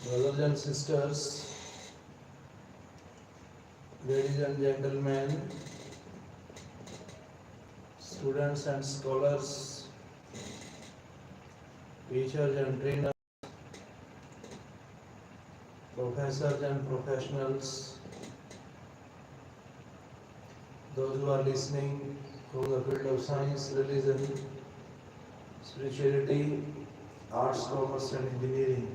Brothers and sisters, ladies and gentlemen, students and scholars, teachers and trainers, professors and professionals, those who are listening from the field of science, religion, spirituality, arts, commerce and engineering.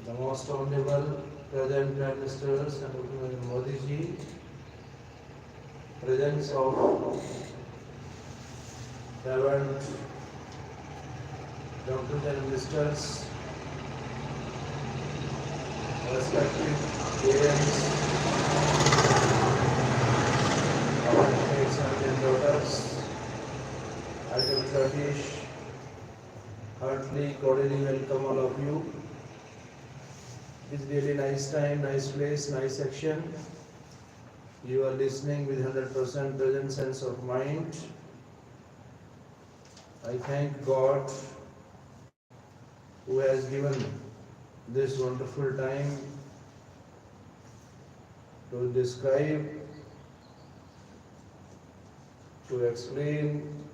The most honorable present Prime Ministers and Dr. Modi ji, presence of Reverend doctors and ministers, respected parents, our sons and daughters, I Dr. RKS, heartily, cordially welcome all of you. It's really nice time, nice place, nice section. You are listening with 100% present sense of mind. I thank God who has given this wonderful time to describe, to explain,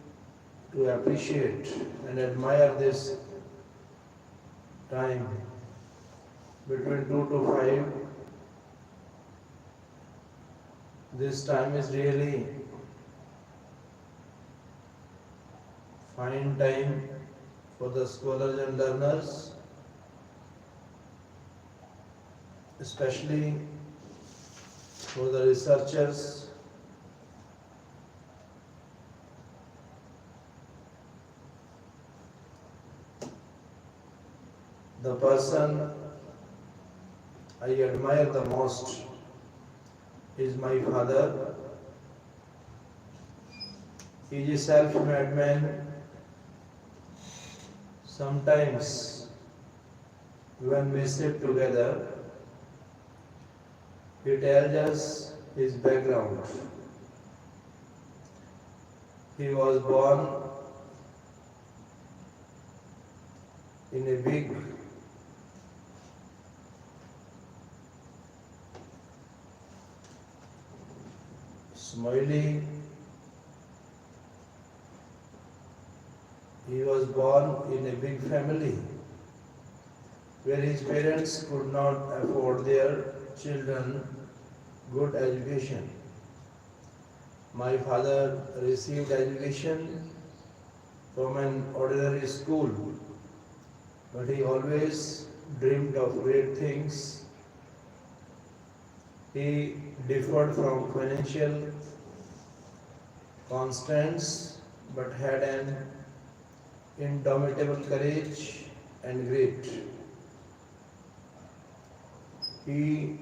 to appreciate and admire this time between 2 to 5. This time is really fine time for the scholars and learners, especially for the researchers, the person I admire the most is my father. He is a self-made man. Sometimes when we sit together, he tells us his background. He was born in a big He was born in a big family where his parents could not afford their children good education. My father received education from an ordinary school, but he always dreamed of great things. He differed from financial constraints but had an indomitable courage and grit. He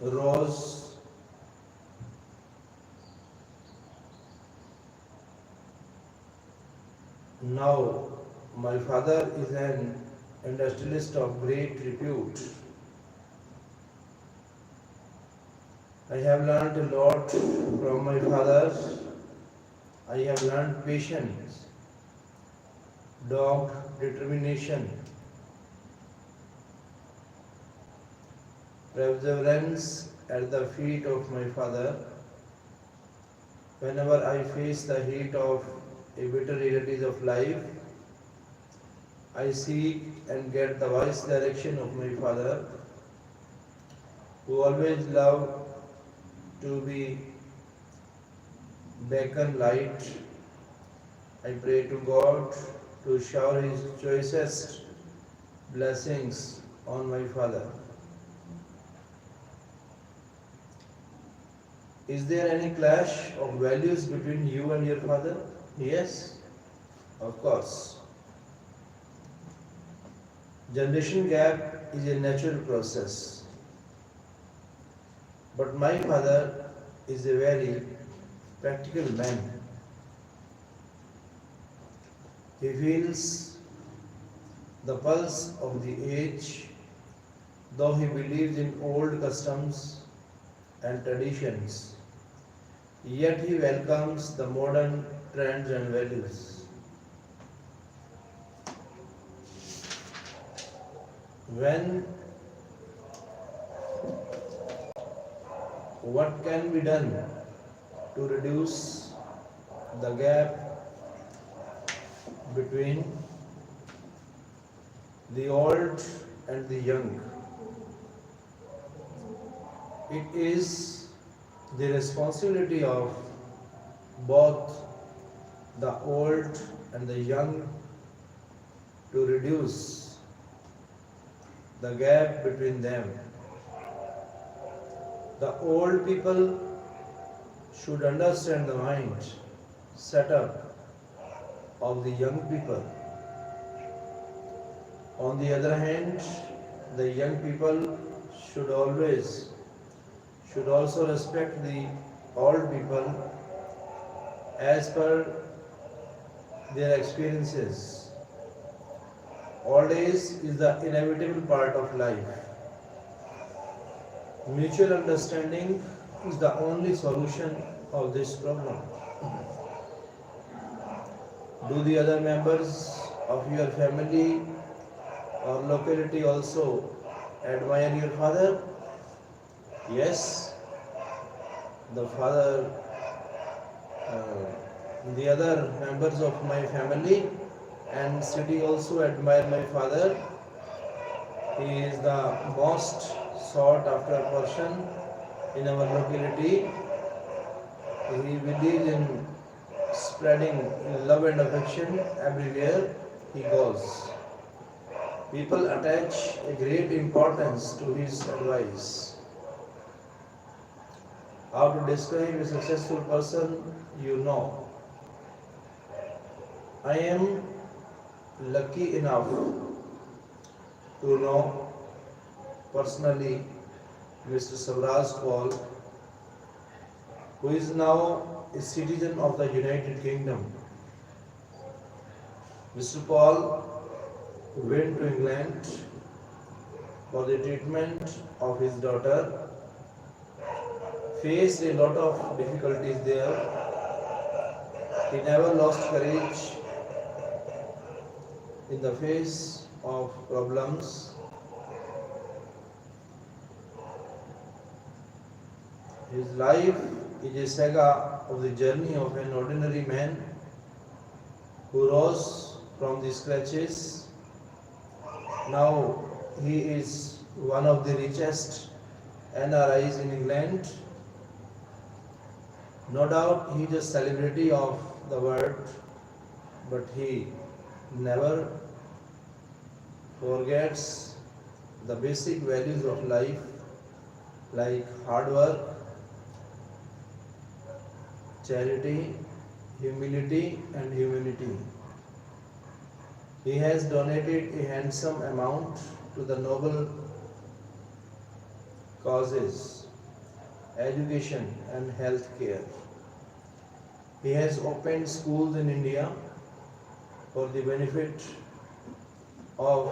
rose now. My father is an industrialist of great repute. I have learned a lot from my father. I have learned patience, dogged determination, perseverance at the feet of my father. Whenever I face the heat of a bitter realities of life, I seek and get the wise direction of my father, who always loved to be beacon light. I pray to God to shower His choicest blessings on my father. Is there any clash of values between you and your father? Yes, of course. Generation gap is a natural process. But my father is a very practical man. He feels the pulse of the age, though he believes in old customs and traditions, yet he welcomes the modern trends and values. When what can be done to reduce the gap between the old and the young? It is the responsibility of both the old and the young to reduce the gap between them. The old people should understand the mind setup of the young people. On the other hand, the young people should also respect the old people as per their experiences. Old age is the inevitable part of life. Mutual understanding is the only solution of this problem. Do the other members of your family or locality also admire your father? Yes, the father, the other members of my family and city also admire my father. He is the most sought after person in our locality. He believes in spreading love and affection everywhere he goes. People attach a great importance to his advice. How to describe a successful person, you know. I am lucky enough to know personally Mr. Savraj Paul, who is now a citizen of the United Kingdom. Mr. Paul went to England for the treatment of his daughter, faced a lot of difficulties there. He never lost courage in the face of problems. His life is a saga of the journey of an ordinary man who rose from the scratches. Now he is one of the richest NRIs in England. No doubt he is a celebrity of the world, but he never forgets the basic values of life like hard work, charity, humility and humanity. He has donated a handsome amount to the noble causes, education and health care. He has opened schools in India for the benefit of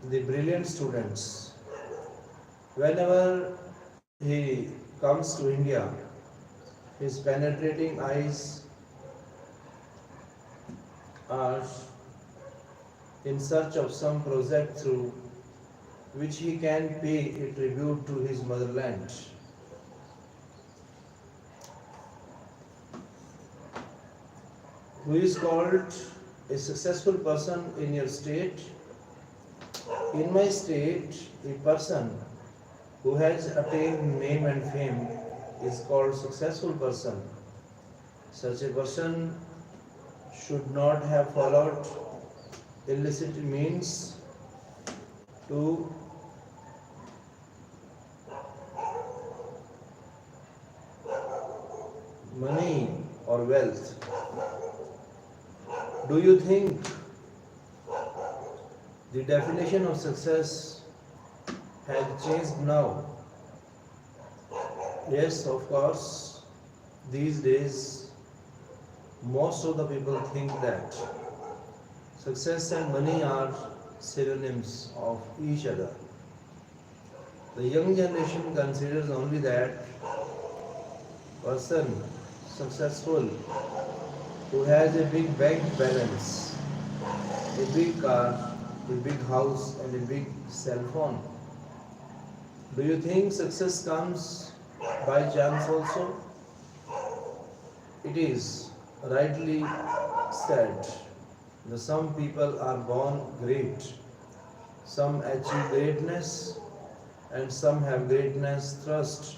the brilliant students. Whenever he comes to India, his penetrating eyes are in search of some project through which he can pay a tribute to his motherland. Who is called a successful person in your state? In my state, a person who has attained name and fame is called successful person. Such a person should not have followed illicit means to money or wealth. Do you think the definition of success has changed now? Yes, of course. These days, most of the people think that success and money are synonyms of each other. The young generation considers only that person successful who has a big bank balance a big car, a big house, and a big cell phone. Do you think success comes by chance also? It is rightly said that some people are born great, some achieve greatness, and some have greatness thrust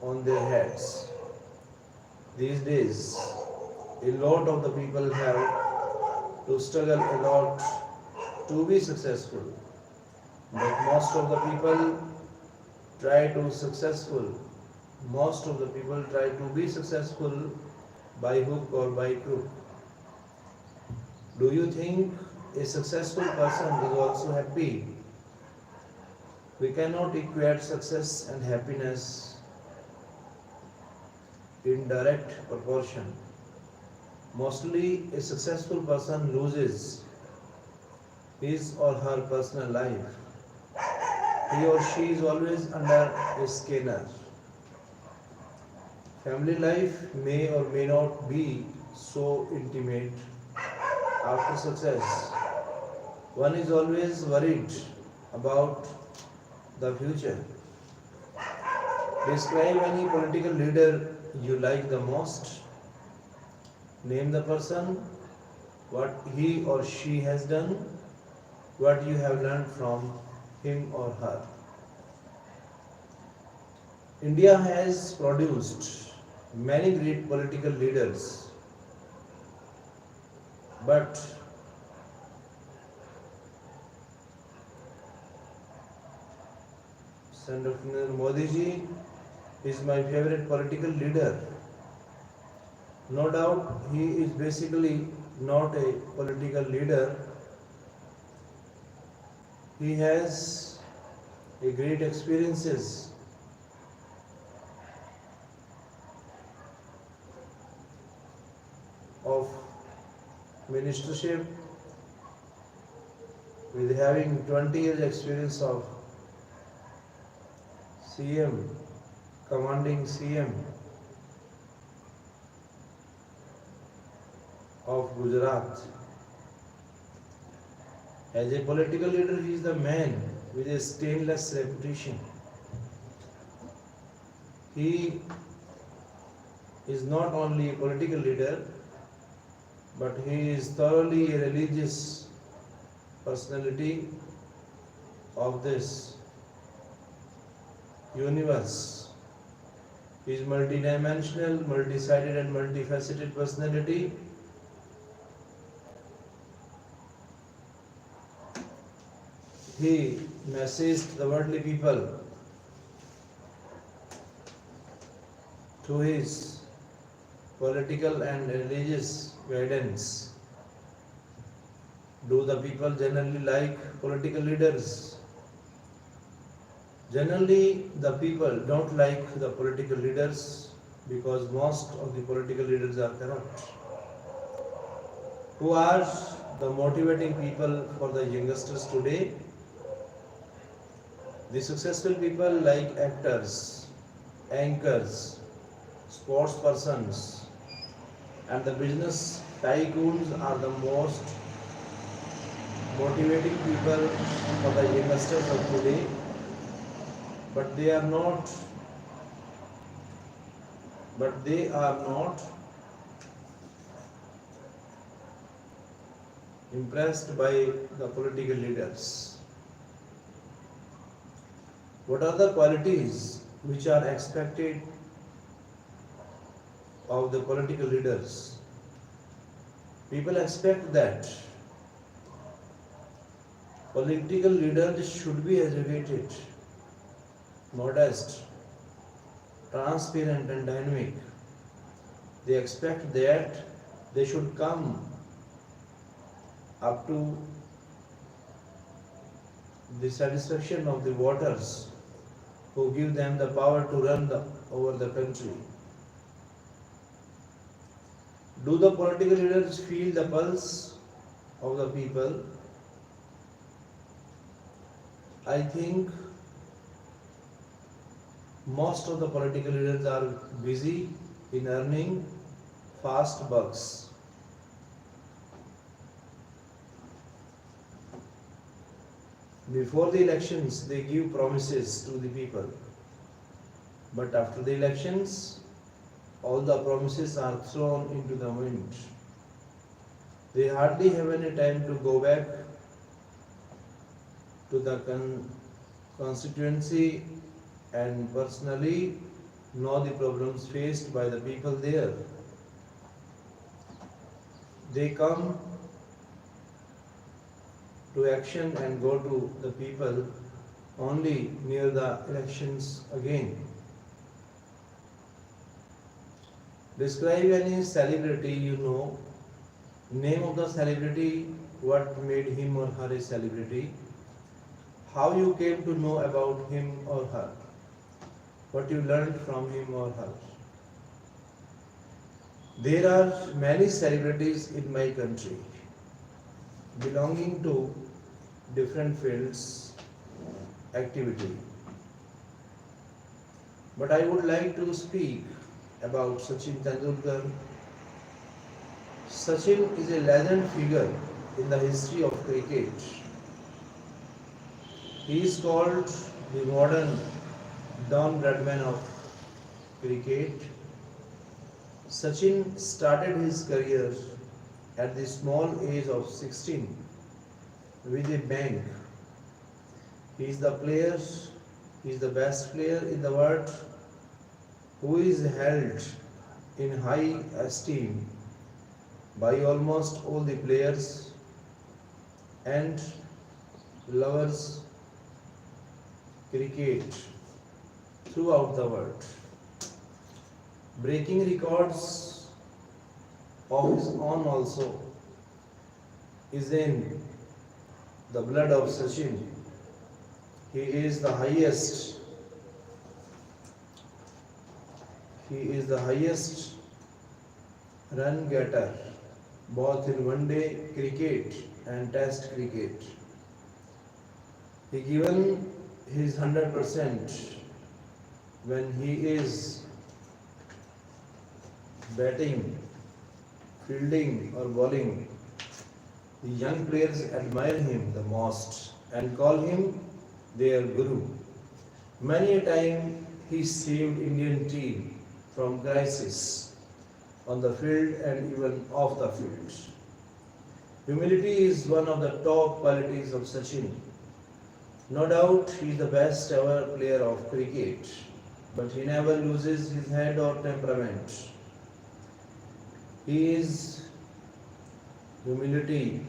on their heads. These days, a lot of the people have to struggle a lot to be successful. But try to successful. most of the people try to be successful by hook or by crook. Do you think a successful person is also happy? We cannot equate success and happiness in direct proportion. Mostly, a successful person loses his or her personal life. He or she is always under a scanner. Family life may or may not be so intimate after success. One is always worried about the future. Describe any political leader you like the most. Name the person, what he or she has done, what you have learned from him or her. India has produced many great political leaders, but Senator Modi ji is my favorite political leader. No doubt he is basically not a political leader. He has a great experiences of ministership with having 20 years experience of CM, commanding CM of Gujarat. As a political leader, he is the man with a stainless reputation. He is not only a political leader, but he is thoroughly a religious personality of this universe. He is multidimensional, multi-sided and multifaceted personality. He messaged the worldly people through his political and religious guidance. Do the people generally like political leaders? Generally, the people don't like the political leaders because most of the political leaders are corrupt. Who are the motivating people for the youngsters today? The successful people like actors, anchors, sports persons, and the business tycoons are the most motivating people for the youngsters of today, but they are not impressed by the political leaders. What are the qualities which are expected of the political leaders? People expect that political leaders should be educated, modest, transparent and dynamic. They expect that they should come up to the satisfaction of the voters who give them the power to run over the country. Do the political leaders feel the pulse of the people? I think most of the political leaders are busy in earning fast bucks. Before the elections, they give promises to the people. But after the elections, all the promises are thrown into the wind. They hardly have any time to go back to the constituency and personally know the problems faced by the people there. They come to action and go to the people only near the elections again. Describe any celebrity you know. Name of the celebrity, what made him or her a celebrity, how you came to know about him or her, what you learned from him or her. There are many celebrities in my country belonging to different fields, activity. But I would like to speak about Sachin Tendulkar. Sachin is a legend figure in the history of cricket. He is called the modern Don Bradman of cricket. Sachin started his career at the small age of 16 with a bang. He is the best player in the world who is held in high esteem by almost all the players and lovers cricket throughout the world. Breaking records of his own also is in the blood of Sachin. He is the highest run getter both in one day cricket and test cricket. He given his 100% when he is batting, fielding or bowling. The young players admire him the most and call him their guru. Many a time he saved Indian team from crisis on the field and even off the field. Humility is one of the top qualities of Sachin. No doubt he is the best ever player of cricket, but he never loses his head or temperament. He is humility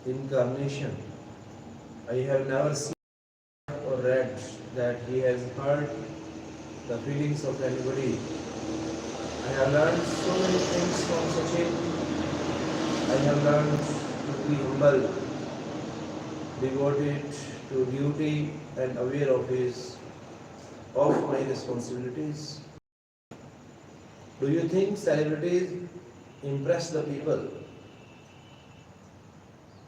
incarnation. I have never seen or read that he has hurt the feelings of anybody. I have learned so many things from Sachin. I have learned to be humble, devoted to duty and aware of my responsibilities. Do you think celebrities impress the people?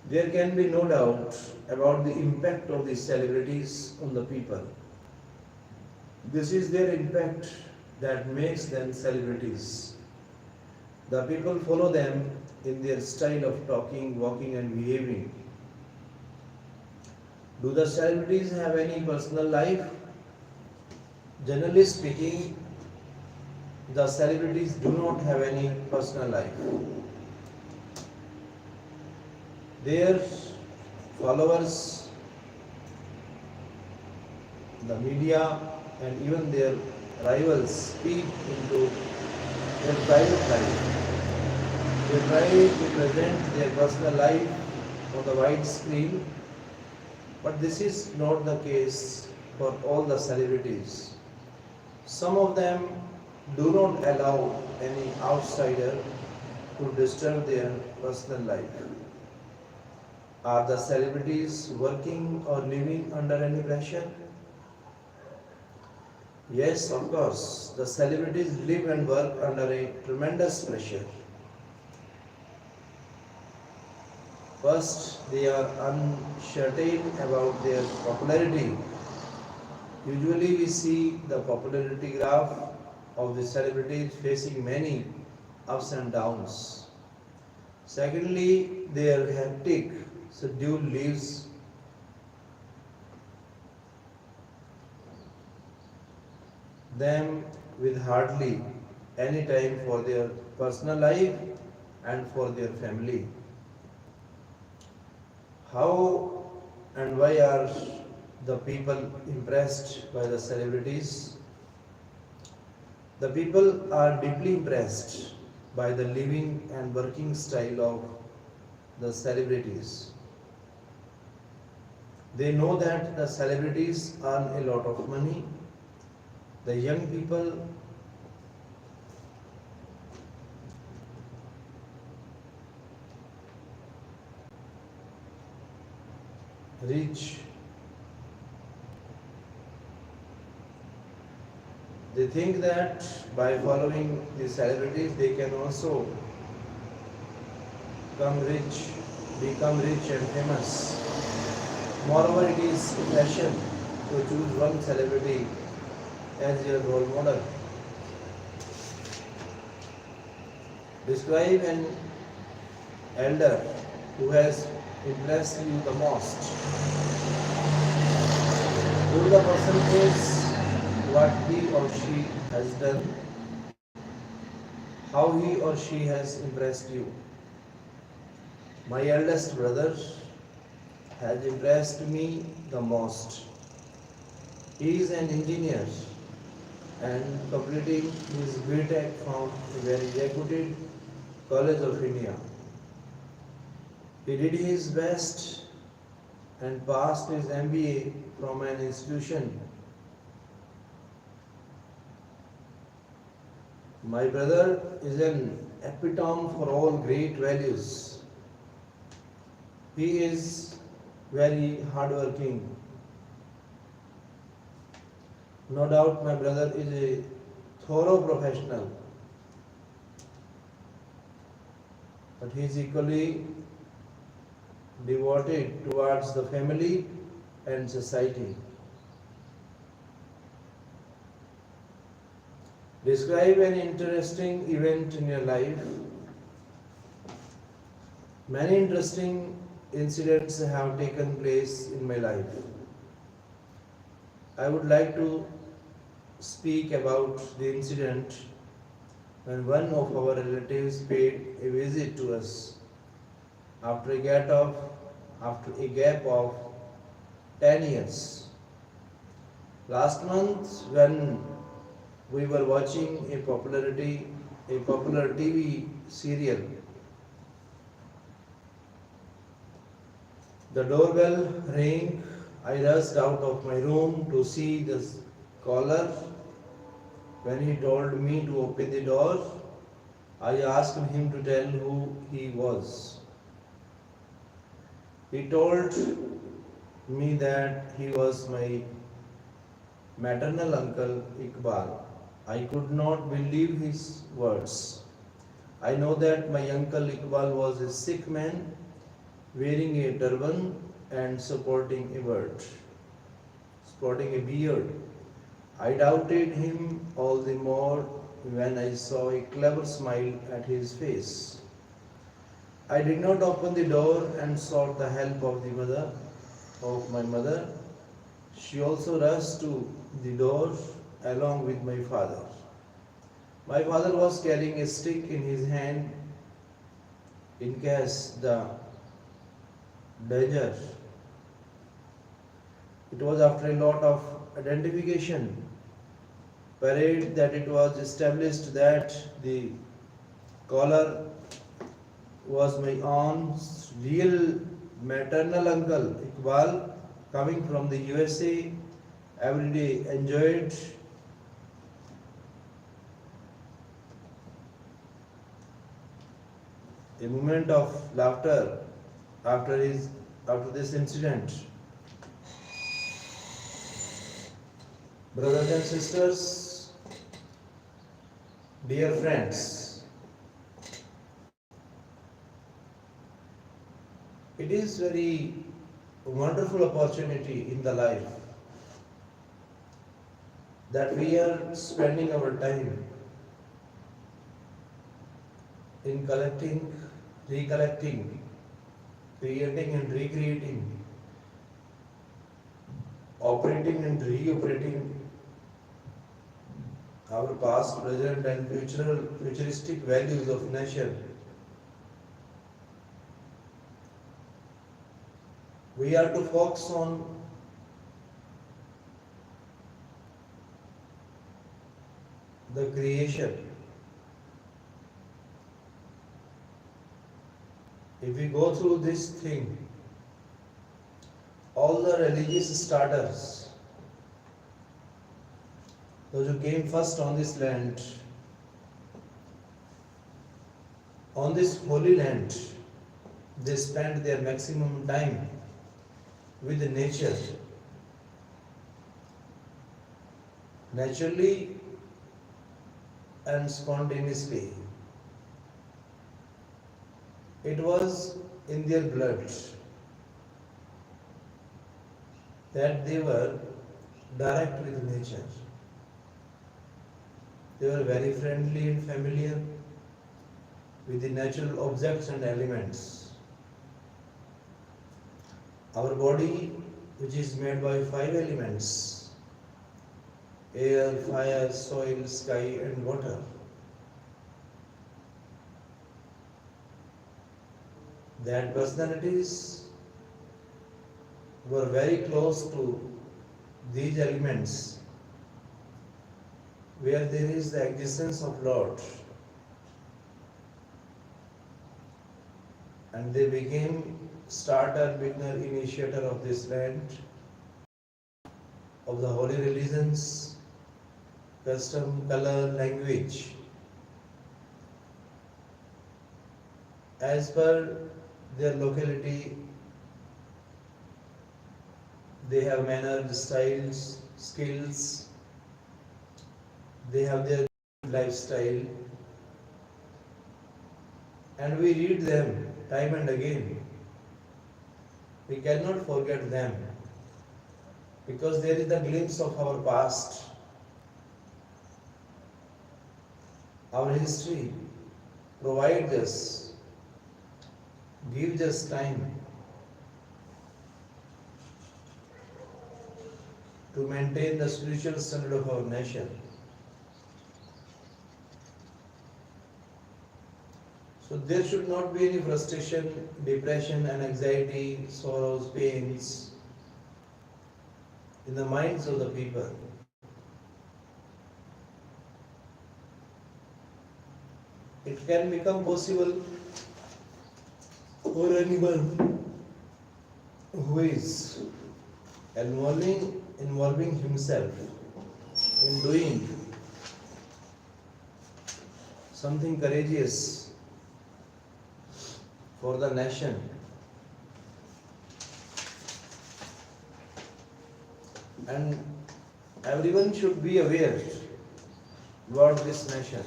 There can be no doubt about the impact of these celebrities on the people. This is their impact that makes them celebrities. The people follow them in their style of talking, walking and behaving. Do the celebrities have any personal life? Generally speaking, the celebrities do not have any personal life. Their followers, the media and even their rivals speak into their private life. They try to present their personal life on the wide screen, but this is not the case for all the celebrities. Some of them do not allow any outsider to disturb their personal life. Are the celebrities working or living under any pressure? Yes, of course. The celebrities live and work under a tremendous pressure. First, they are uncertain about their popularity. Usually we see the popularity graph of the celebrities facing many ups and downs. Secondly, their hectic schedule leaves them with hardly any time for their personal life and for their family. How and why are the people impressed by the celebrities? The people are deeply impressed by the living and working style of the celebrities. They know that the celebrities earn a lot of money. The young people reach, they think that by following the celebrities they can also become rich and famous. Moreover, it is fashion to choose one celebrity as your role model. Describe an elder who has impressed you the most. Who the person is, what he or she has done, how he or she has impressed you. My eldest brother has impressed me the most. He is an engineer and completing his B.Tech from a very reputed college of India. He did his best and passed his MBA from an institution. My brother is an epitome for all great values. He is very hardworking. No doubt my brother is a thorough professional, but he is equally devoted towards the family and society. Describe an interesting event in your life. Many interesting incidents have taken place in my life. I would like to speak about the incident when one of our relatives paid a visit to us after a gap of 10 years. Last month, when we were watching a popular TV serial, the doorbell rang. I rushed out of my room to see the caller. When he told me to open the door, I asked him to tell who he was. He told me that he was my maternal uncle Iqbal. I could not believe his words. I know that my uncle Iqbal was a Sikh man wearing a turban and sporting a beard. I doubted him all the more when I saw a clever smile at his face. I did not open the door and sought the help of my mother. She also rushed to the door along with my father. My father was carrying a stick in his hand in case the danger. It was after a lot of identification parade that it was established that the caller was my aunt's real maternal uncle Iqbal, coming from the USA. Every day enjoyed a moment of laughter after this incident. Brothers and sisters, dear friends, it is very wonderful opportunity in the life that we are spending our time in collecting recollecting, creating and recreating, operating and reoperating our past, present and futuristic values of nation. We are to focus on the creation. If we go through this thing, all the religious starters, those who came first on this land, on this holy land, they spent their maximum time with nature. Naturally and spontaneously. It was in their blood that they were direct with nature. They were very friendly and familiar with the natural objects and elements. Our body, which is made by 5 elements: air, fire, soil, sky and water. That personalities were very close to these elements where there is the existence of Lord, and they became starter, beginner, initiator of this land, of the holy religions, custom, color, language. As per their locality, they have manner, styles, skills, they have their lifestyle, and we read them time and again. We cannot forget them because there is the glimpse of our past. Our history provides us, gives us time to maintain the spiritual standard of our nation. So there should not be any frustration, depression and anxiety, sorrows, pains in the minds of the people. It can become possible for anyone who is involving himself in doing something courageous for the nation. And everyone should be aware about this nation.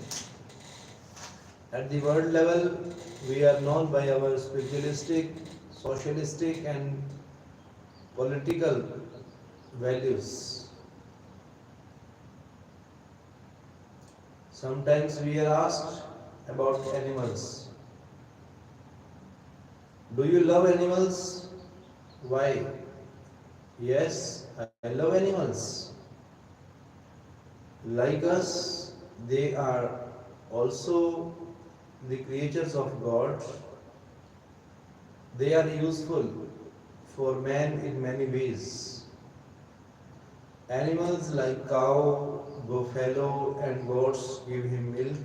At the world level, we are known by our spiritualistic, socialistic and political values. Sometimes we are asked about animals. Do you love animals? Why? Yes, I love animals. Like us, they are also the creatures of God. They are useful for man in many ways. Animals like cow, buffalo and goats give him milk.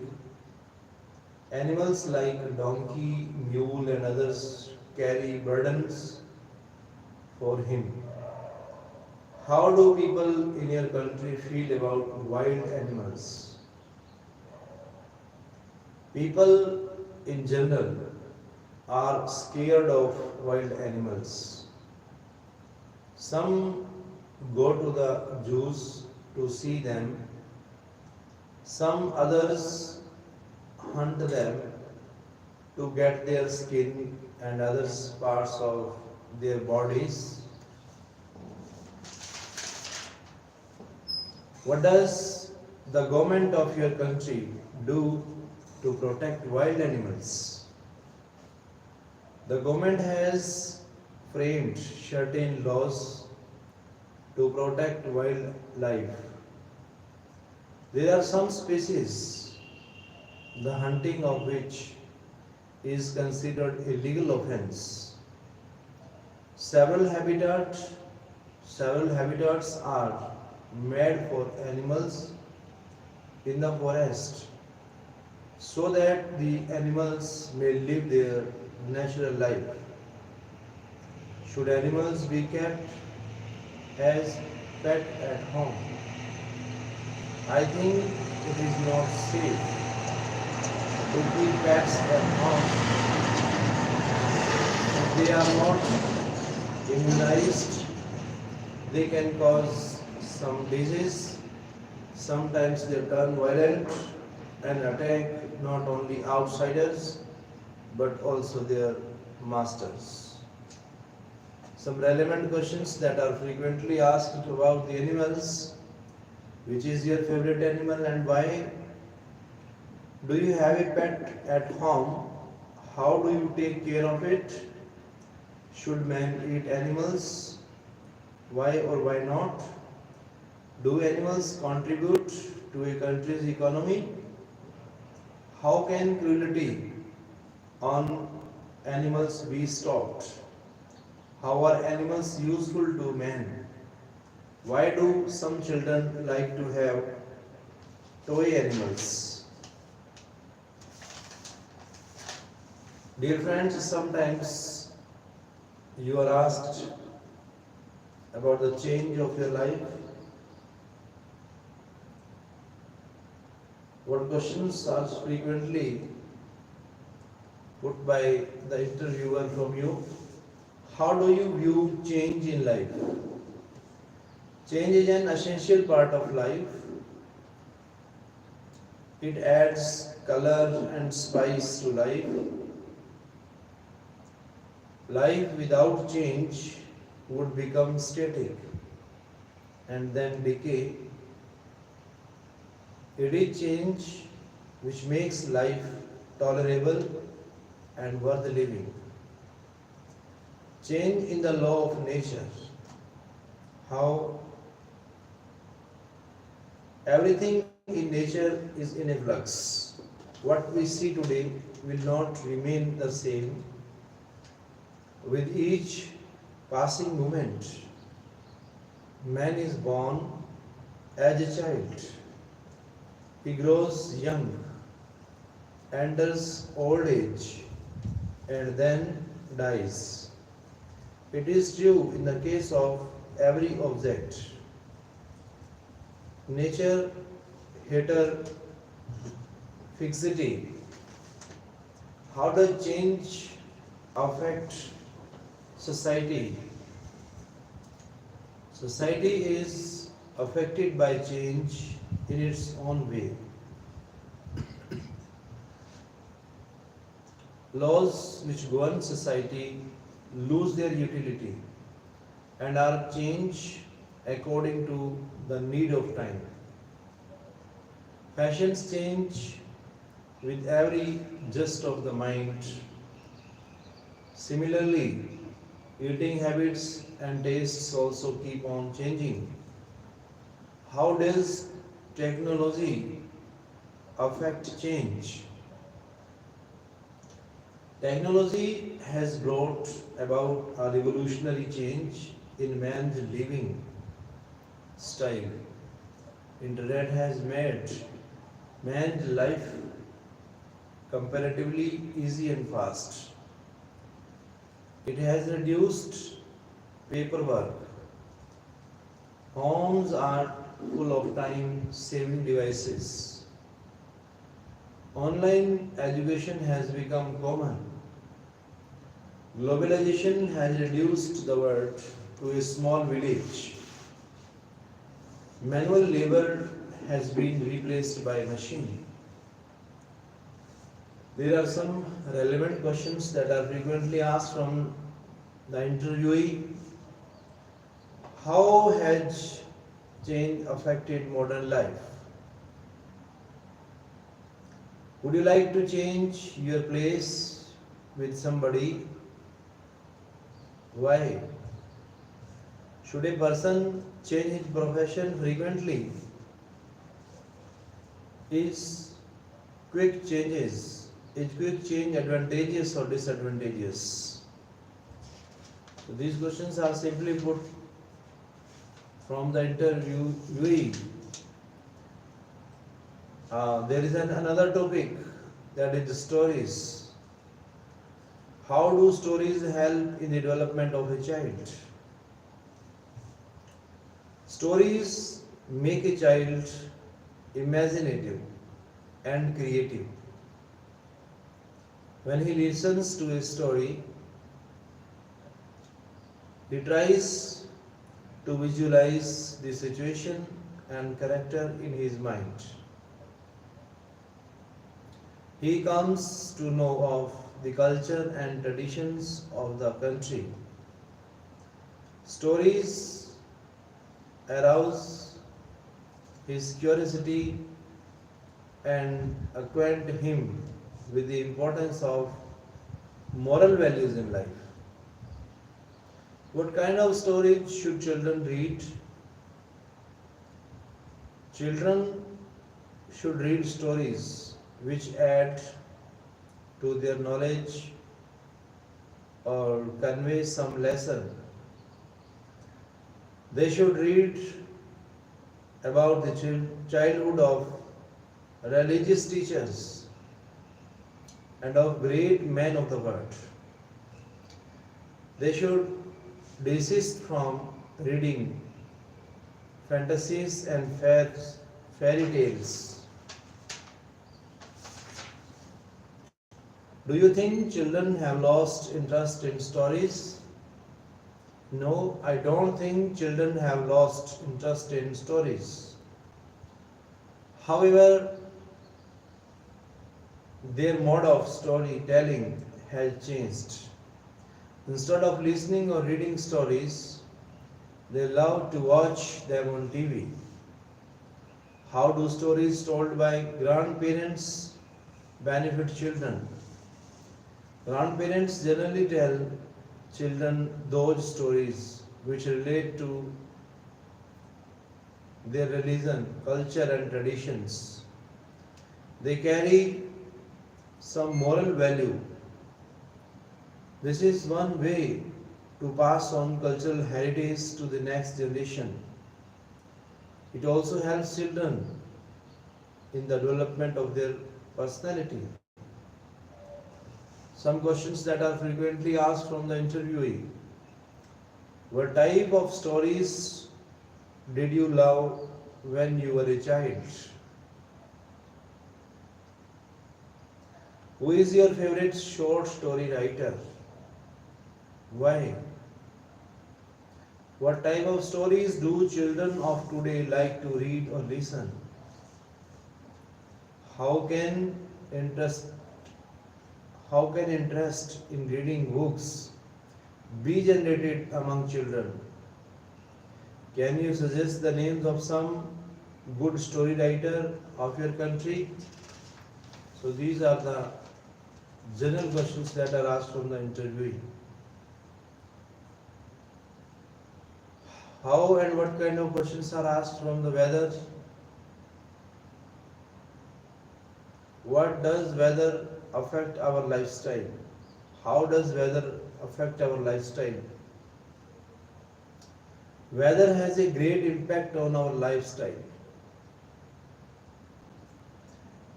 Animals like donkey, mule and others carry burdens for him. How do people in your country feel about wild animals? People in general are scared of wild animals. Some go to the zoos to see them. Some others hunt them to get their skin and other parts of their bodies. What does the government of your country do to protect wild animals? The government has framed certain laws to protect wildlife. There are some species, the hunting of which is considered a legal offense. Several habitat, several habitats are made for animals in the forest so that the animals may live their natural life. Should animals be kept as pet at home? I think it is not safe to keep pets at home if they are not immunized. They can cause some disease. Sometimes they turn violent and attack not only outsiders but also their masters. Some relevant questions that are frequently asked about the animals. Which is your favorite animal and why? Do you have a pet at home? How do you take care of it? Should man eat animals? Why or why not? Do animals contribute to a country's economy? How can cruelty on animals be stopped? How are animals useful to man? Why do some children like to have toy animals? Dear friends, sometimes you are asked about the change of your life. What questions are frequently put by the interviewer from you? How do you view change in life? Change is an essential part of life. It adds color and spice to life. Life without change would become static and then decay. It is change which makes life tolerable and worth living. Change in the law of nature. How everything in nature is in a flux. What we see today will not remain the same. With each passing moment, man is born as a child. He grows young, enters old age, and then dies. It is true in the case of every object. Nature heterofixity. How does change affect society? Society is affected by change in its own way. Laws which govern society lose their utility and are changed according to the need of time. Fashions change with every gust of the mind. Similarly, eating habits and tastes also keep on changing. How does technology affect change? Technology has brought about a revolutionary change in man's living style. Internet has made man's life comparatively easy and fast. It has reduced paperwork. Homes are full of time-saving devices. Online education has become common. Globalization has reduced the world to a small village. Manual labor has been replaced by machine. There are some relevant questions that are frequently asked from the interviewee. How has change affected modern life? Would you like to change your place with somebody Why? Should a person change his profession frequently? Is quick change advantageous or disadvantageous? So these questions are simply put from the interviewee. There is another topic, that is stories. How do stories help in the development of a child? Stories make a child imaginative and creative. When he listens to a story, he tries to visualize the situation and character in his mind. He comes to know of the culture and traditions of the country. Stories arouse his curiosity and acquaint him with the importance of moral values in life. What kind of stories should children read? Children should read stories which add to their knowledge or convey some lesson. They should read about the childhood of religious teachers and of great men of the world. They should desist from reading fantasies and fairy tales. Do you think children have lost interest in stories? No, I don't think children have lost interest in stories. However, their mode of storytelling has changed. Instead of listening or reading stories, they love to watch them on TV. How do stories told by grandparents benefit children? Grandparents generally tell children those stories which relate to their religion, culture, and traditions. They carry some moral value. This is one way to pass on cultural heritage to the next generation. It also helps children in the development of their personality. Some questions that are frequently asked from the interviewee. What type of stories did you love when you were a child? Who is your favorite short story writer? Why? What type of stories do children of today like to read or listen? How can interest in reading books be generated among children? Can you suggest the names of some good story writer of your country? So these are the general questions that are asked from the interviewee. How and what kind of questions are asked from the weather? What does weather affect our lifestyle? How does weather affect our lifestyle? Weather has a great impact on our lifestyle.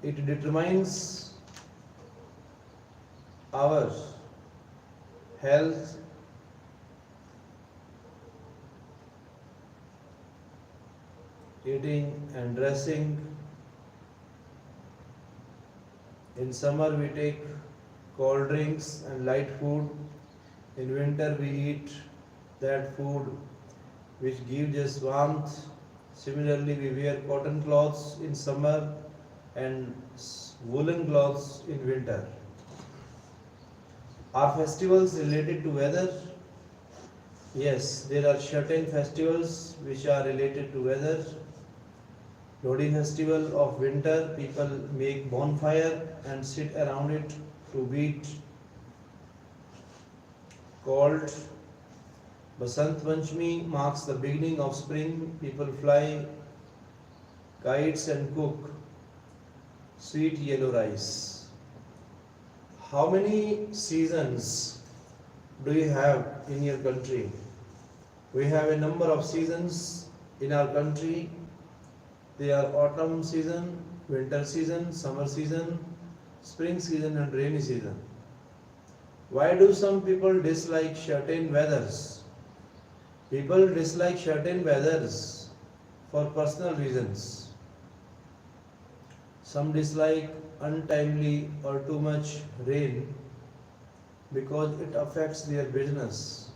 It determines our health, eating and dressing. In summer we take cold drinks and light food. In winter we eat that food which gives us warmth. Similarly, we wear cotton clothes in summer and woolen clothes in winter. Are festivals related to weather? Yes, there are certain festivals which are related to weather. Lodi festival of winter, people make bonfire and sit around it to beat cold Basant Panchami marks the beginning of spring. People fly kites and cook sweet yellow rice. How many seasons do you have in your country? We have a number of seasons in our country. They are autumn season, winter season, summer season, spring season and rainy season. Why do some people dislike certain weathers? People dislike certain weathers for personal reasons. Some dislike untimely or too much rain because it affects their business.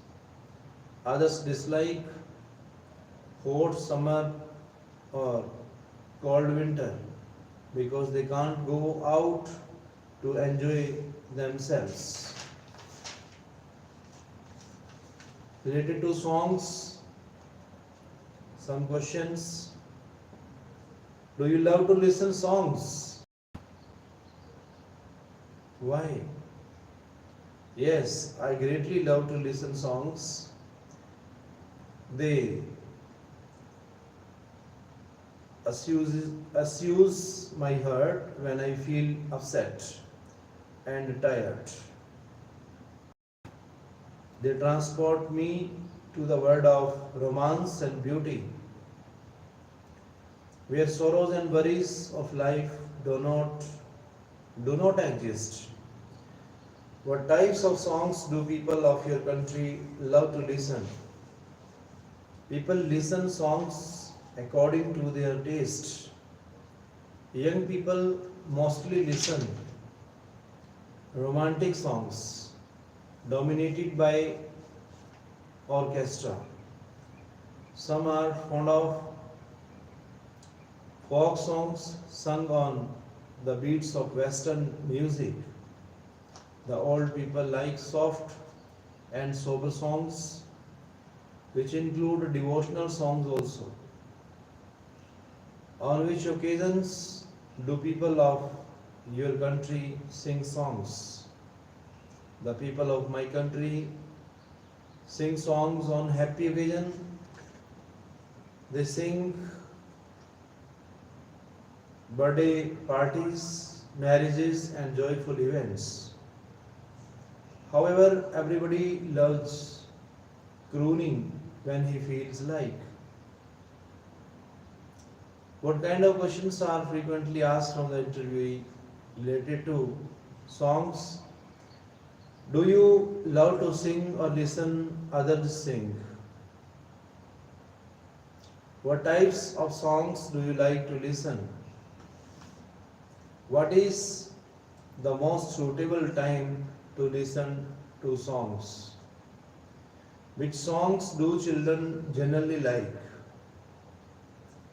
Others dislike hot summer or cold winter because they can't go out to enjoy themselves. Related to songs, some questions. Do you love to listen songs? Why? Yes, I greatly love to listen songs. They assuse my heart when I feel upset and tired. They transport me to the world of romance and beauty, where sorrows and worries of life do not exist. What types of songs do people of your country love to listen? People listen songs according to their taste. Young people mostly listen romantic songs dominated by orchestra. Some are fond of folk songs sung on the beats of Western music. The old people like soft and sober songs, which include devotional songs also. On which occasions do people of your country sing songs? The people of my country sing songs on happy occasion. They sing birthday parties, marriages and joyful events. However, everybody loves crooning when he feels like. What kind of questions are frequently asked from the interviewee related to songs? Do you love to sing or listen others sing? What types of songs do you like to listen? What is the most suitable time to listen to songs? Which songs do children generally like?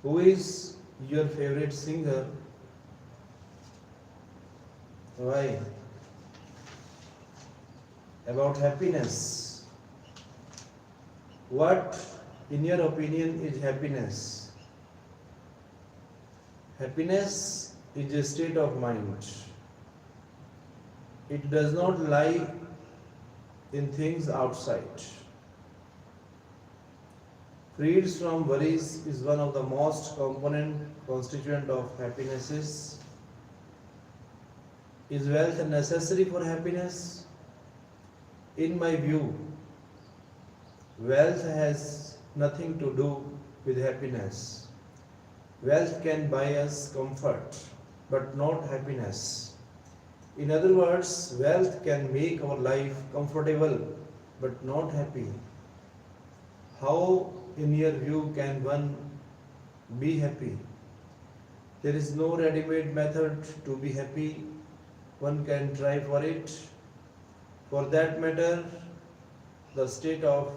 Who is your favorite singer? Why? About happiness. What, in your opinion, is happiness? Happiness is a state of mind. It does not lie in things outside. Freed from worries is one of the most constituent of happinesses. Is wealth necessary for happiness? In my view, wealth has nothing to do with happiness. Wealth can buy us comfort, but not happiness. In other words, wealth can make our life comfortable, but not happy. How, in your view, can one be happy? There is no ready-made method to be happy. One can try for it. For that matter, the state of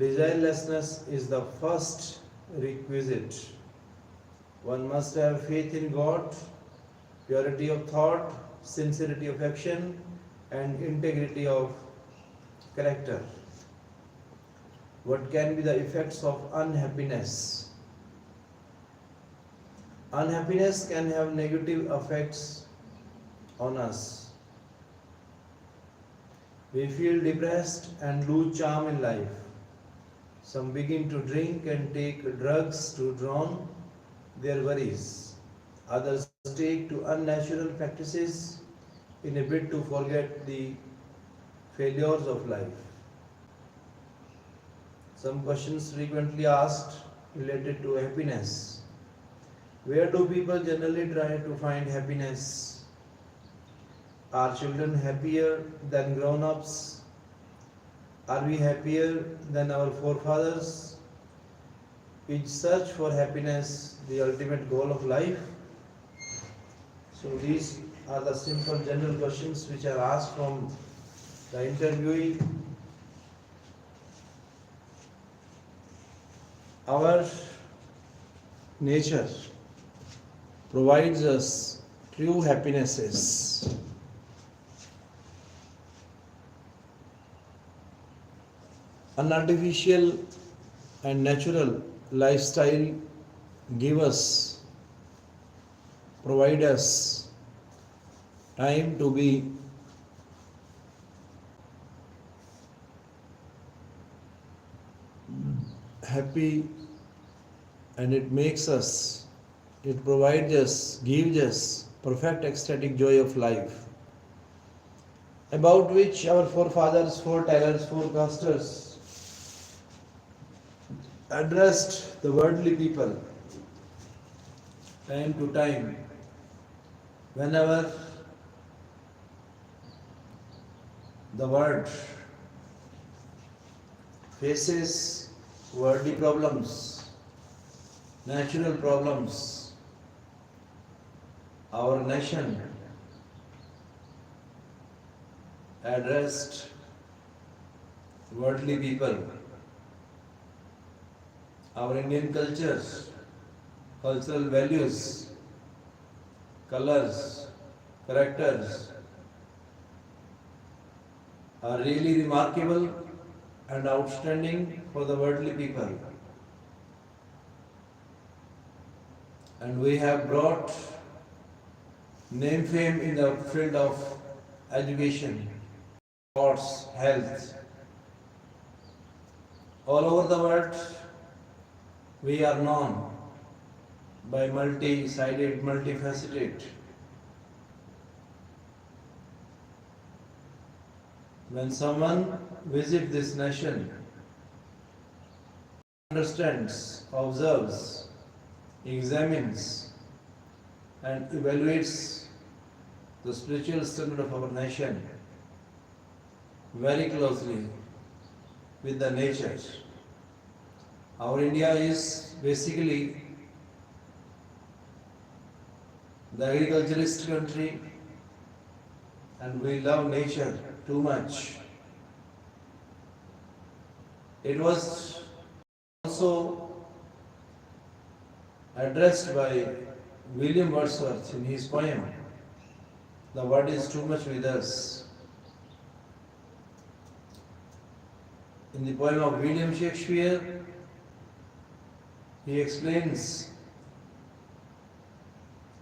desirelessness is the first requisite. One must have faith in God, purity of thought, sincerity of action, and integrity of character. What can be the effects of unhappiness? Unhappiness can have negative effects on us, We feel depressed and lose charm in life. Some begin to drink and take drugs to drown their worries. Others take to unnatural practices in a bid to forget the failures of life. Some questions frequently asked related to happiness. Where do people generally try to find happiness? Are children happier than grown-ups? Are we happier than our forefathers? Is search for happiness the ultimate goal of life? So these are the simple general questions which are asked from the interviewee. Our nature provides us true happinesses. An artificial and natural lifestyle provide us time to be happy, and it gives us perfect ecstatic joy of life, about which our forefathers, foretellers, forecasters addressed the worldly people time to time. Whenever the world faces worldly problems, natural problems, our nation addressed worldly people. Our Indian cultural values, colors, characters are really remarkable and outstanding for the worldly people. And we have brought fame in the field of education, sports, health. All over the world, we are known by multi-sided, multifaceted. When someone visits this nation, understands, observes, examines, and evaluates the spiritual standard of our nation very closely with the nature. Our India is basically the agriculturist country, and we love nature too much. It was also addressed by William Wordsworth in his poem, "The Word is Too Much With Us." In the poem of William Shakespeare, he explains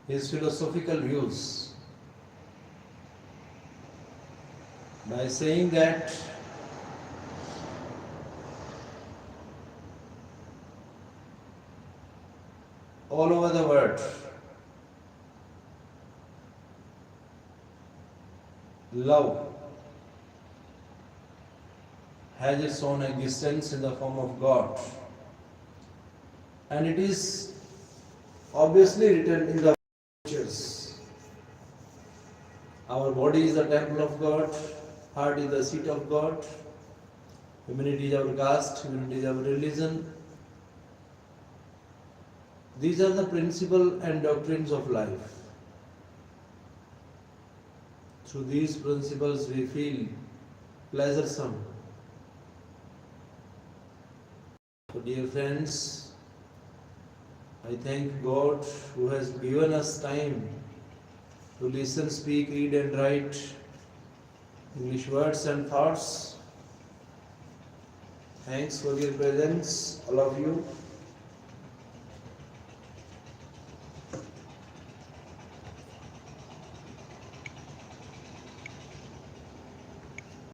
his philosophical views by saying that all over the world, love has its own existence in the form of God. And it is obviously written in the scriptures. Our body is the temple of God, heart is the seat of God, humanity is our caste, humanity is our religion. These are the principles and doctrines of life. Through these principles we feel pleasuresome. So dear friends, I thank God who has given us time to listen, speak, read and write English words and thoughts. Thanks for your presence, all of you.